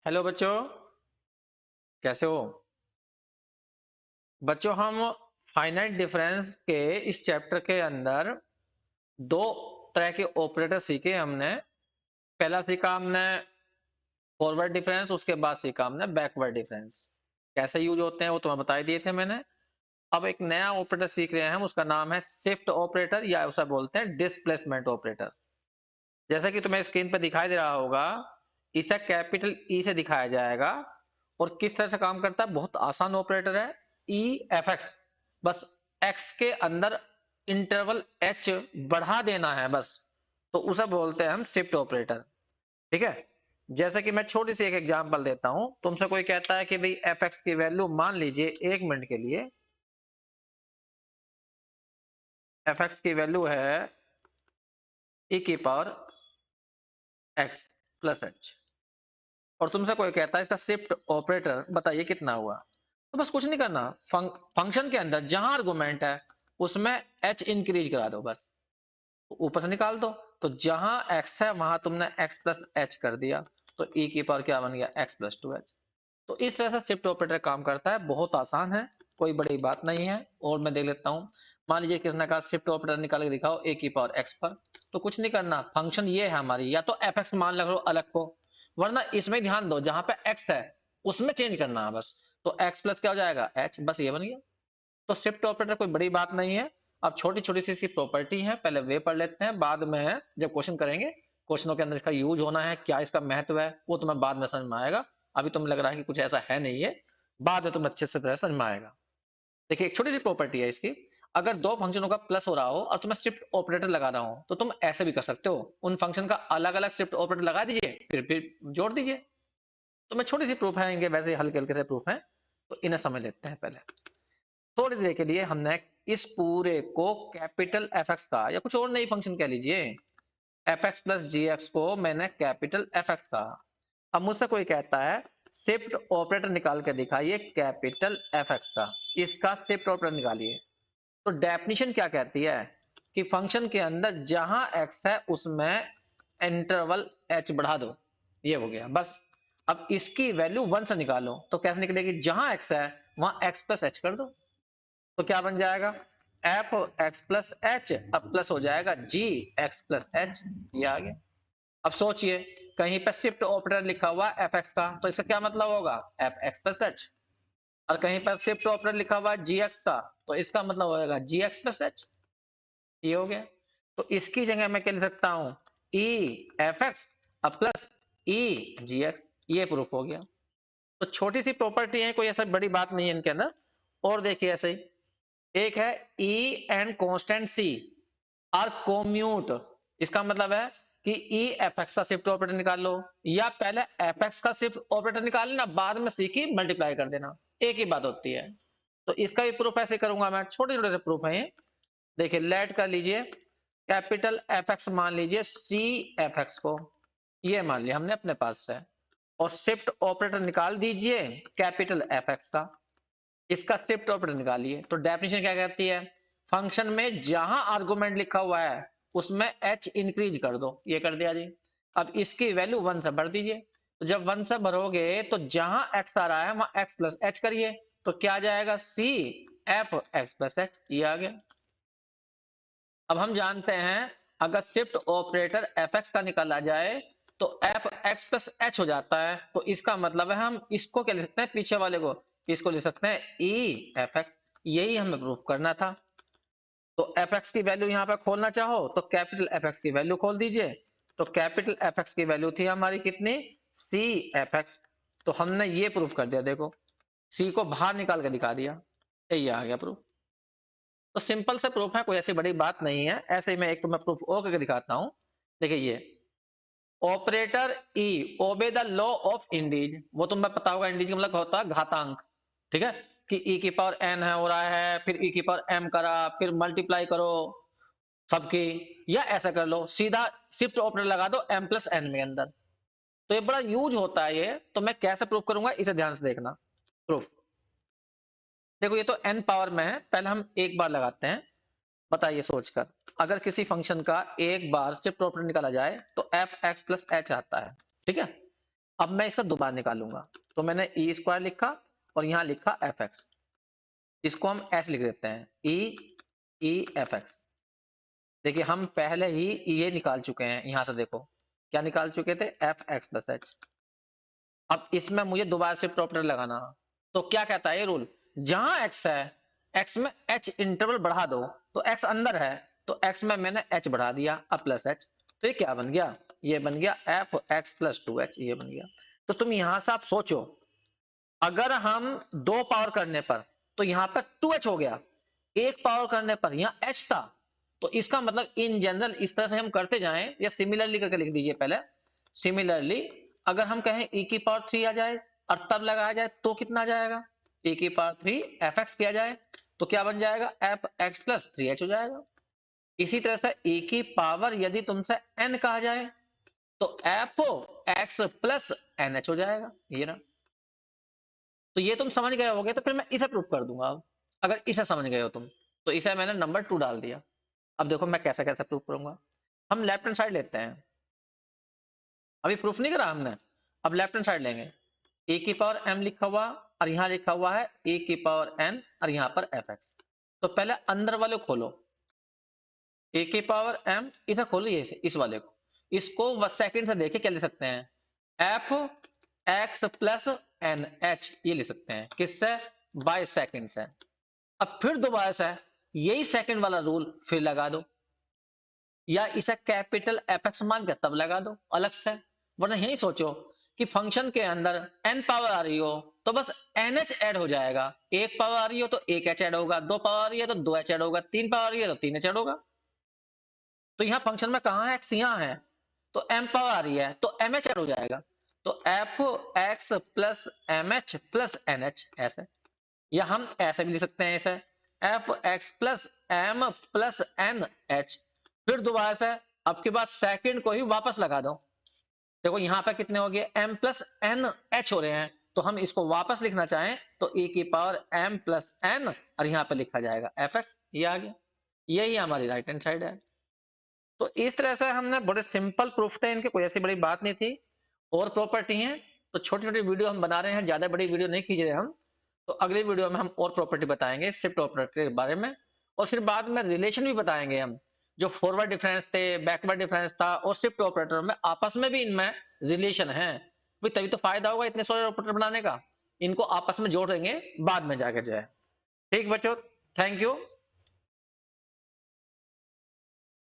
Hello बच्चों, कैसे हो? बच्चों, हम फाइनाइट डिफरेंस के इस चैप्टर के अंदर दो तरह के ऑपरेटर सीखे हमने। पहला सीखा हमने फॉरवर्ड डिफरेंस, उसके बाद सीखा हमने बैकवर्ड डिफरेंस। कैसे यूज होते हैं वो तुम्हें बता दिए थे मैंने। अब एक नया ऑपरेटर सीख रहे हैं हम, उसका नाम है शिफ्ट ऑपरेटर या उसे बोलते हैं डिस्प्लेसमेंट ऑपरेटर। जैसा कि तुम्हें स्क्रीन पर दिखाई दे रहा होगा, इसे कैपिटल ई से दिखाया जाएगा। और किस तरह से काम करता है, बहुत आसान ऑपरेटर है। ई एफ एक्स, बस एक्स के अंदर इंटरवल एच बढ़ा देना है बस। तो उसे बोलते हैं हम शिफ्ट ऑपरेटर। ठीक है। जैसे कि मैं छोटी सी एक एग्जांपल देता हूं। तुमसे कोई कहता है कि भाई एफ एक्स की वैल्यू मान लीजिए 1 मिनट के लिए एफ एक्स की वैल्यू है ई की पावर एक्स प्लस एच, और तुमसे कोई कहता है इसका शिफ्ट ऑपरेटर बताइए कितना हुआ। तो बस कुछ नहीं करना, फंक्शन के अंदर जहां आर्गुमेंट है उसमें एच इंक्रीज करा दो, बस ऊपर से निकाल दो। तो जहां एक्स है वहां तुमने एक्स प्लस एच कर दिया, तो ई की पावर क्या बन गया, एक्स प्लस टू एच। तो इस तरह से शिफ्ट ऑपरेटर काम करता है, बहुत आसान है, कोई बड़ी बात नहीं है। और मैं देख लेता हूं। मान लीजिए किसने कहा शिफ्ट ऑपरेटर निकाल के दिखाओ ए की पावर एक्स पर। तो कुछ नहीं करना, फंक्शन ये है हमारी, या तो एफ एक्स मान लो अलग को, वरना इसमें ध्यान दो जहां पे एक्स है उसमें चेंज करना है बस। तो एक्स प्लस क्या हो जाएगा, एच, बस ये बन गया। तो शिफ्ट ऑपरेटर कोई बड़ी बात नहीं है। अब छोटी छोटी सी इसकी प्रॉपर्टी है, पहले वे पढ़ लेते हैं, बाद में जब क्वेश्चन करेंगे क्वेश्चनों के अंदर इसका यूज होना है, क्या इसका महत्व है, वो तुम्हें बाद में समझ में आएगा। अभी तुम्हें लग रहा है कि कुछ ऐसा है नहीं है, बाद में तुम्हें अच्छे से तरह समझ में आएगा। देखिए, एक छोटी सी प्रॉपर्टी है इसकी। अगर दो फंक्शनों का प्लस हो रहा हो और तुम्हें शिफ्ट ऑपरेटर लगा रहा हो, तो तुम ऐसे भी कर सकते हो, उन फंक्शन का अलग अलग शिफ्ट ऑपरेटर लगा दीजिए, फिर जोड़ दीजिए। तो मैं छोटी सी प्रूफ है इनके, वैसे हल्के हल्के से प्रूफ है, तो इन्हें समझ लेते हैं पहले। थोड़ी देर के लिए हमने इस पूरे को कैपिटल एफ एक्स का, या कुछ और नई फंक्शन कह लीजिए, एफ एक्स प्लस जी एक्स को मैंने कैपिटल एफ एक्स कहा। अब मुझसे कोई कहता है शिफ्ट ऑपरेटर निकाल के दिखाइए कैपिटल एफ एक्स का, इसका शिफ्ट ऑपरेटर निकालिए। तो डेफिनेशन क्या कहती है कि फंक्शन के अंदर जहां एक्स है उसमें इंटरवल एच बढ़ा दो, ये हो गया बस। अब इसकी वैल्यू 1 से निकालो, तो कैसे निकलेगी, जहां एक्स है वहां एक्स प्लस एच कर दो। तो क्या बन जाएगा, एफ एक्स प्लस एच, अब प्लस हो जाएगा जी एक्स प्लस एच, ये आ गया। अब सोचिए, कहीं पे शिफ्ट ऑपरेटर लिखा हुआ एफ एक्स का, तो इसका क्या मतलब होगा, एफ एक्स प्लस एच। और कहीं पर शिफ्ट ऑपरेटर लिखा हुआ है जी एक्स का, तो इसका मतलब होगा जी एक्स प्लस एच, ये हो गया। तो इसकी जगह मैं क्या लिख सकता हूं, ई एफ एक्स अब प्लस ई जी एक्स, ये प्रूफ हो गया। तो छोटी सी प्रॉपर्टी है, कोई ऐसा बड़ी बात नहीं है इनके अंदर। और देखिए ऐसे ही एक है E and constant C are commute. इसका मतलब है कि ई एफ एक्स का शिफ्ट ऑपरेटर निकाल लो, या पहले एफ एक्स का शिफ्ट ऑपरेटर निकाल लेना, बाद में सी की मल्टीप्लाई कर देना, एक ही बात होती है। तो इसका भी प्रूफ ऐसे करूंगा मैं, छोटे छोटे से प्रूफ है ये। देखिए लेट कर लीजिए, कैपिटल एफ एक्स मान लीजिए सी एफ एक्स को, ये मान लिया हमने अपने पास से। और शिफ्ट ऑपरेटर निकाल दीजिए कैपिटल एफ एक्स का, इसका शिफ्ट ऑपरेटर निकालिए। तो डेफिनेशन क्या कहती है, फंक्शन में जहां आर्गुमेंट लिखा हुआ है उसमें एच इंक्रीज कर दो, ये कर दिया जी। अब इसकी वैल्यू 1 से भर दीजिए। तो जब 1 से भरोगे तो जहां एक्स आ रहा है वहां एक्स प्लस एच करिए, तो क्या आ जाएगा, c f x plus h, ये आ गया। अब हम जानते हैं अगर शिफ्ट ऑपरेटर एफ एक्स का निकाला जाए तो एफ एक्स प्लस एच हो जाता है। तो इसका मतलब है हम इसको क्या लिख सकते हैं, पीछे वाले को, इसको लिख सकते हैं ई एफ एक्स। यही हमें प्रूफ करना था। तो एफ एक्स की वैल्यू यहां पर खोलना चाहो तो कैपिटल एफ एक्स की वैल्यू खोल दीजिए। तो कैपिटल एफ एक्स की वैल्यू थी हमारी कितनी, सी एफ एक्स। तो हमने ये प्रूफ कर दिया, देखो सी को बाहर निकाल के दिखा दिया, ये आ गया प्रूफ। तो सिंपल से प्रूफ है, कोई ऐसी बड़ी बात नहीं है। ऐसे ही मैं एक तो मैं प्रूफ और करके दिखाता हूं। देखिए ये operator E obey the law of Indies, वो तुम्हें पता होगा इंडीज का मतलब होता है घातांक। ठीक है, कि ई की पावर एन है हो रहा है, फिर ई की पावर एम करा, फिर मल्टीप्लाई करो सबकी, या ऐसा कर लो सीधा शिफ्ट ऑपरेटर लगा दो एम प्लस एन में अंदर। तो ये बड़ा यूज होता है ये, तो मैं कैसे प्रूफ करूंगा इसे ध्यान से देखना। प्रूफ देखो, ये तो एन पावर में है, पहले हम एक बार लगाते हैं। बताइए सोचकर, अगर किसी फंक्शन का एक बार शिफ्ट ऑपरेटर निकाला जाए तो एफ एक्स प्लस एच आता है, ठीक है। अब मैं इसका दोबारा निकालूंगा, तो मैंने ई स्क्वायर लिखा और यहाँ लिखा एफ एक्स, इसको हम एस लिख देते हैं, ई एफ एक्स। देखिए हम पहले ही ये निकाल चुके हैं, यहां से देखो क्या निकाल चुके थे, एफ एक्स प्लस एच। अब इसमें मुझे दोबारा से ऑपरेटर लगाना, तो क्या कहता है ये रूल, जहां एक्स है, एक्स में एच इंटरवल बढ़ा दो, तो एक्स अंदर है तो एक्स में मैंने एच बढ़ा दिया, अब प्लस एच, तो ये क्या बन गया, ये बन गया F x plus two H, ये बन गया। तो तुम यहां से आप सोचो, अगर हम दो पावर करने पर, तो यहां पर टू एच हो गया, एक पावर करने पर यहाँ एच था, तो इसका मतलब इन जनरल इस तरह से हम करते जाएं, या सिमिलरली करके लिख दीजिए पहले, सिमिलरली अगर हम कहें e की पावर 3 आ जाए और तब लगाया जाए तो कितना आ जाएगा, e की पावर 3 एफ एक्स किया जाए तो क्या बन जाएगा, एफ एक्स प्लस 3h हो जाएगा। इसी तरह से e की पावर यदि तुमसे n कहा जाए तो f x plus n h हो जाएगा, ये ना। तो ये तुम समझ गए होगे, तो फिर मैं इसे प्रूफ कर दूंगा। अब अगर इसे समझ गए हो तुम, तो इसे मैंने नंबर 2 डाल दिया। अब देखो मैं कैसे कैसे प्रूफ करूंगा। हम लेफ्ट हैंड साइड लेते हैं, अभी प्रूफ नहीं करा हमने, अब लेफ्ट हैंड साइड लेंगे, ए की पावर एम लिखा हुआ और यहाँ लिखा हुआ है ए की पावर एन और यहाँ पर एफ एक्स। तो पहले अंदर वाले खोलो, ए की पावर एम, इसे खोलिए, इस वाले को, इसको सेकंड से देखे क्या ले सकते हैं, f x plus n h, ये ले सकते हैं किससे, बाय सेकंड से। अब फिर दोबारा से यही सेकंड वाला रूल फिर लगा दो, या इसे कैपिटल एफ एक्स मान के तब लगा दो अलग से, वरना यही सोचो कि फंक्शन के अंदर n पावर आ रही हो तो बस nh ऐड हो जाएगा, एक पावर आ रही हो तो एक h ऐड होगा, दो पावर आ रही है तो दो h ऐड होगा, तीन पावर आ रही है तो तीन h ऐड होगा। तो यहाँ फंक्शन में कहाँ है, x यहाँ है, तो m पावर आ रही है तो mh ऐड हो जाएगा, तो f x plus m h plus n h, ऐसे। या हम ऐसे भी लिख सकते हैं इसे, f x plus m plus n h. फिर दोबारा से अब के बाद सेकंड को ही वापस लगा दो, देखो यहाँ पे कितने हो गए, m प्लस एन एच हो रहे हैं, तो हम इसको वापस लिखना चाहें तो e की पावर m प्लस एन और यहाँ पे लिखा जाएगा एफ एक्स, ये आ गया, यही हमारी राइट हैंड साइड है। तो इस तरह से हमने बड़े सिंपल प्रूफ थे इनके, कोई ऐसी बड़ी बात नहीं थी। और प्रॉपर्टी है तो छोटी छोटी वीडियो हम बना रहे हैं, ज्यादा बड़ी वीडियो नहीं खींच रहे हम। तो अगली वीडियो में हम और प्रॉपर्टी बताएंगे शिफ्ट ऑपरेटर के बारे में, और फिर बाद में रिलेशन भी बताएंगे हम, जो फॉरवर्ड डिफरेंस थे, बैकवर्ड डिफरेंस था, और शिफ्ट ऑपरेटर में आपस में भी इनमें रिलेशन है, तभी तो फायदा होगा इतने सारे ऑपरेटर बनाने का। इनको आपस में जोड़ देंगे बाद में जाकर जो है। ठीक बच्चों, थैंक यू।